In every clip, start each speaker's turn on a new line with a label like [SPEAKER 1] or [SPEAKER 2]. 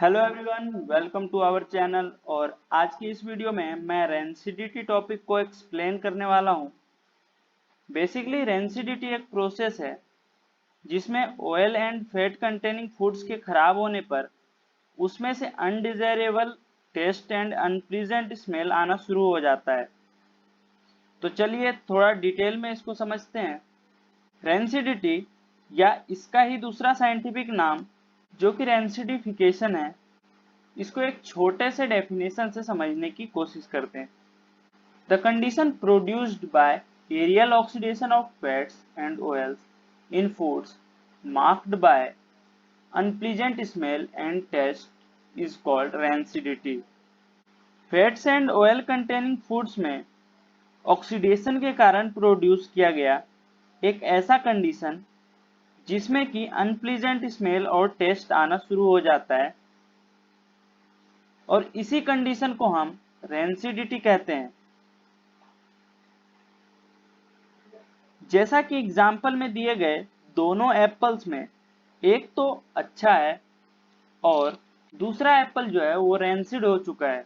[SPEAKER 1] Hello everyone, welcome to our channel. और आज की इस वीडियो में मैं रेंसिडिटी टॉपिक को एक्सप्लेन करने वाला हूँ। बेसिकली रेंसिडिटी एक प्रोसेस है जिसमें oil and fat containing foods के खराब होने पर उसमें से undesirable taste and unpleasant smell आना शुरू हो जाता है। तो चलिए थोड़ा डिटेल में इसको समझते हैं। रेंसिडिटी या इसका ही दूसरा साइंटिफिक नाम जो कि रेंसिडिफिकेशन है, इसको एक छोटे से डेफिनेशन से समझने की कोशिश करते हैं। The condition produced by aerial oxidation of fats and oils in foods marked by unpleasant smell and taste is called rancidity. Fats and oil containing foods में ऑक्सीडेशन के कारण प्रोड्यूस किया गया एक ऐसा कंडीशन जिसमें कि अनप्लीजेंट स्मेल और टेस्ट आना शुरू हो जाता है, और इसी कंडीशन को हम रेंसिडिटी कहते हैं। जैसा कि एग्जाम्पल में दिए गए दोनों एप्पल्स में एक तो अच्छा है और दूसरा एप्पल जो है वो रेंसिड हो चुका है।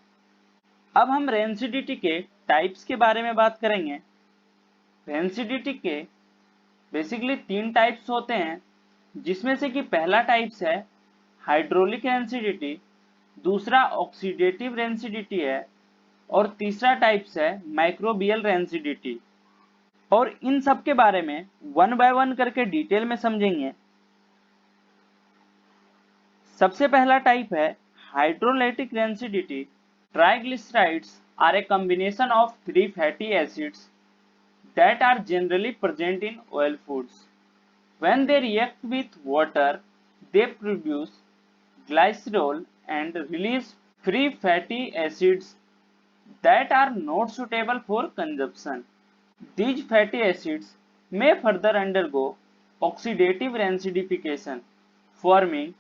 [SPEAKER 1] अब हम रेंसिडिटी के टाइप्स के बारे में बात करेंगे। रेंसिडिटी के बेसिकली 3 टाइप्स होते हैं, जिसमें से कि पहला टाइप्स है हाइड्रोलिक रेंसिडिटी, दूसरा ऑक्सीडेटिव रेंसिडिटी है और तीसरा टाइप्स है माइक्रोबियल रेंसिडिटी। और इन सब के बारे में वन बाय वन करके डिटेल में समझेंगे। सबसे पहला टाइप है hydrolytic rancidity. Triglycerides are a combination of 3 fatty acids that are generally present in oil foods. When they react with water, they produce glycerol and release free fatty acids that are not suitable for consumption. These fatty acids may further undergo oxidative rancidification, forming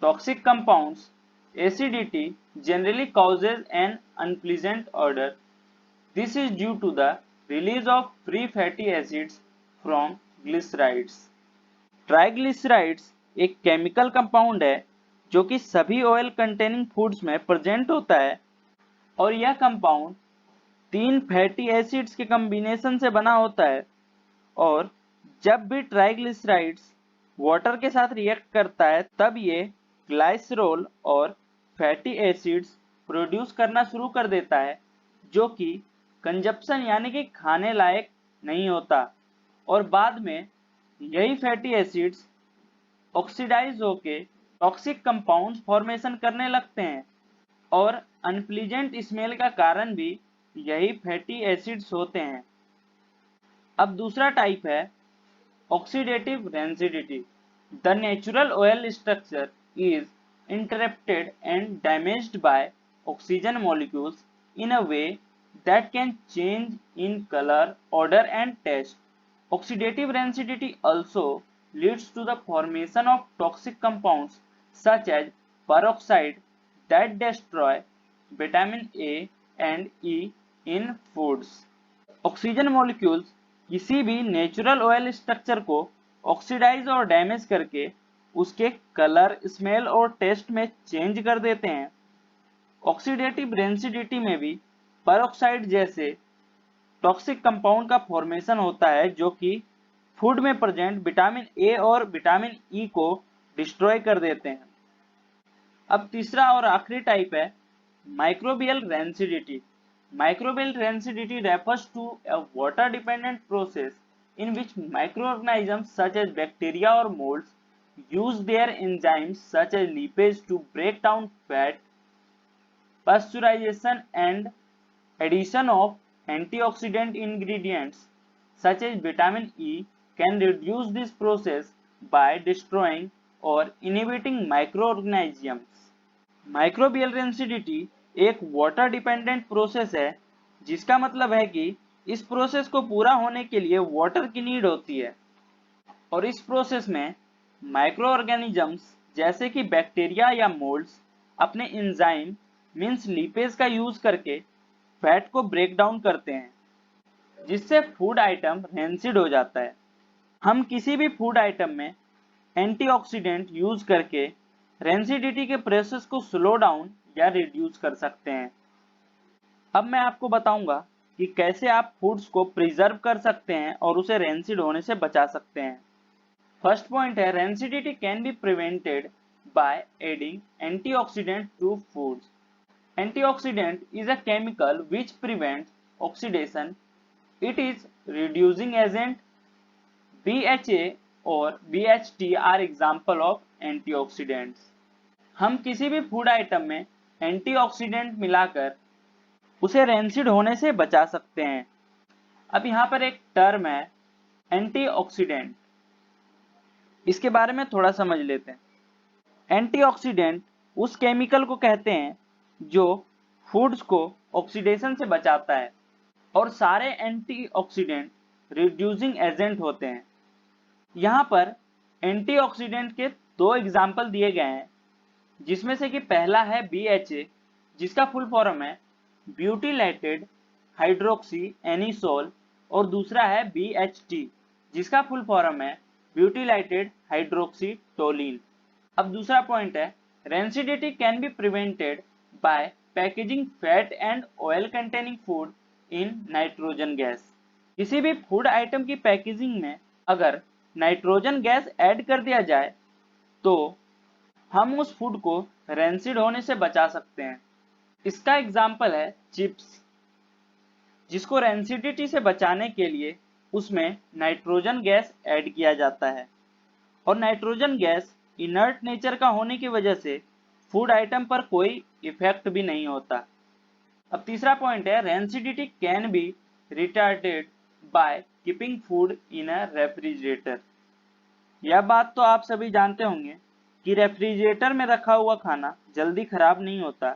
[SPEAKER 1] toxic compounds. Acidity generally causes an unpleasant odor. This is due to the release of free fatty acids from glycerides. Triglycerides एक chemical compound है जो कि सभी oil containing foods में present होता है, और यह कंपाउंड 3 फैटी एसिड्स के कॉम्बिनेशन से बना होता है। और जब भी ट्राइग्लिसराइड्स वाटर के साथ रिएक्ट करता है तब ये ग्लाइसरोल और फैटी एसिड्स प्रोड्यूस करना शुरू कर देता है, जो कि कंजप्शन यानी कि खाने लायक नहीं होता। और बाद में यही फैटी एसिड्स ऑक्सीडाइज होके टॉक्सिक कंपाउंड्स फॉर्मेशन करने लगते हैं, और अनप्लीजेंट स्मेल का कारण भी यही फैटी एसिड्स होते हैं। अब दूसरा टाइप है oxidative rancidity. The natural oil structure is interrupted and damaged by oxygen molecules in a way that can change in color, odor and taste. Oxidative rancidity also leads to the formation of toxic compounds such as peroxide that destroy vitamin A and E in foods. Oxygen molecules किसी भी natural oil structure को oxidise और damage करके उसके colour, smell और test में change कर देते हैं। ऑक्सीडेटिव रेंसिडिटी में भी पेरोक्साइड जैसे टॉक्सिक कंपाउंड का फॉर्मेशन होता है, जो कि फूड में प्रेजेंट विटामिन ए और विटामिन ई को डिस्ट्रॉय कर देते हैं। अब तीसरा और आखिरी टाइप है microbial rancidity. Microbial rancidity refers to a water dependent process in which microorganisms such as bacteria or molds use their enzymes such as lipase to break down fat. Pasteurization and addition of antioxidant ingredients such as vitamin E can reduce this process by destroying or inhibiting microorganisms. Microbial rancidity एक water dependent process है, जिसका मतलब है कि इस process को पूरा होने के लिए वाटर की नीड होती है, और इस प्रोसेस में माइक्रो ऑर्गेनिजम्स जैसे कि बैक्टीरिया या मोल्ड्स अपने एंजाइम मींस लिपेज का यूज करके फैट को ब्रेक डाउन करते हैं, जिससे फूड आइटम रेंसिड हो जाता है। हम किसी भी फूड आइटम में एंटीऑक्सीडेंट यूज करके रेंसिडिटी के प्रोसेस को स्लो डाउन या रिड्यूस कर सकते हैं। अब मैं आपको बताऊंगा कि कैसे आप फूड्स को प्रिजर्व कर सकते हैं और उसे रेंसिड होने से बचा सकते हैं। फर्स्ट पॉइंट है, rancidity can be prevented by adding antioxidant to foods. Antioxidant is a chemical which prevents oxidation. It is reducing agent. BHA और BHT are example of antioxidants. हम किसी भी फूड आइटम में एंटीऑक्सीडेंट मिलाकर उसे rancid होने से बचा सकते हैं। अब यहाँ पर एक टर्म है एंटीऑक्सीडेंट, इसके बारे में थोड़ा समझ लेते हैं। एंटीऑक्सीडेंट उस केमिकल को कहते हैं जो फूड्स को ऑक्सीडेशन से बचाता है, और सारे एंटीऑक्सीडेंट रिड्यूसिंग एजेंट होते हैं। यहाँ पर एंटीऑक्सीडेंट के दो एग्जाम्पल दिए गए हैं, जिसमें से कि पहला है BHA, जिसका फुल फॉर्म है ब्यूटिलेटेड हाइड्रोक्सी एनिसोल, और दूसरा है BHT, जिसका फुल फॉर्म है ब्यूटिलेटेड हाइड्रोक्सी टोलिन। अब दूसरा पॉइंट है, rancidity can be prevented by packaging fat and oil containing food in nitrogen gas. किसी भी फूड आइटम की पैकेजिंग में अगर नाइट्रोजन गैस ऐड कर दिया जाए तो हम उस फूड को रेंसिड होने से बचा सकते हैं। इसका एग्जाम्पल है चिप्स, जिसको रेंसिडिटी से बचाने के लिए उसमें नाइट्रोजन गैस ऐड किया जाता है, और नाइट्रोजन गैस इनर्ट नेचर का होने की वजह से फूड आइटम पर कोई इफेक्ट भी नहीं होता। अब तीसरा पॉइंट है, rancidity can B retarded by keeping food in a refrigerator. यह बात तो आप सभी जानते होंगे कि रेफ्रिजरेटर में रखा हुआ खाना जल्दी खराब नहीं होता।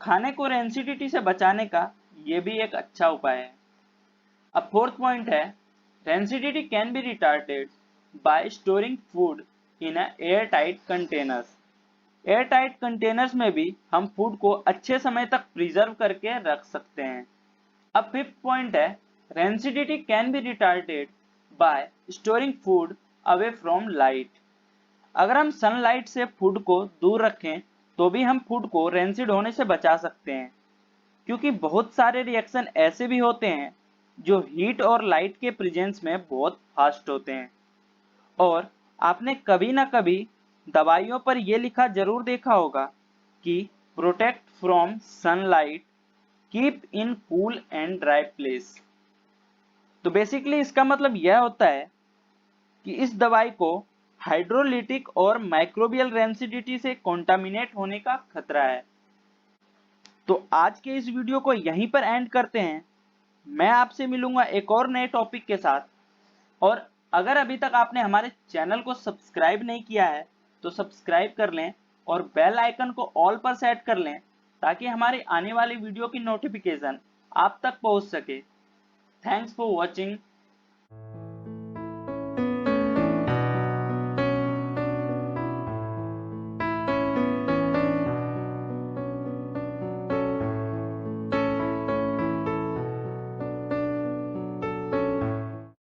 [SPEAKER 1] खाने को रेंसिडिटी से बचाने का ये भी एक अच्छा उपाय है। अब फोर्थ पॉइंट है, rancidity can B retarded bye storing food in a air tight containers. Air tight containers में भी हम फूड को अच्छे समय तक प्रिजर्व करके रख सकते हैं। अब फिफ्थ पॉइंट है, rancidity can B retarded bye storing food away from light. अगर हम सनलाइट से फूड को दूर रखें तो भी हम फूड को रेंसिड होने से बचा सकते हैं, क्योंकि बहुत सारे रिएक्शन ऐसे भी होते हैं जो हीट और लाइट के प्रेजेंस में बहुत फास्ट होते हैं। और आपने कभी ना कभी दवाइयों पर यह लिखा जरूर देखा होगा कि protect from sunlight, keep in cool and dry place. तो बेसिकली इसका मतलब यह होता है कि इस दवाई को हाइड्रोलिटिक और माइक्रोबियल रेंसिडिटी से कॉन्टामिनेट होने का खतरा है। तो आज के इस वीडियो को यहीं पर एंड करते हैं। मैं आपसे मिलूंगा एक और नए टॉपिक के साथ, और अगर अभी तक आपने हमारे चैनल को सब्सक्राइब नहीं किया है तो सब्सक्राइब कर लें और बेल आइकन को ऑल पर सेट कर लें, ताकि हमारी आने वाली वीडियो की नोटिफिकेशन आप तक पहुंच सके। Thanks for watching.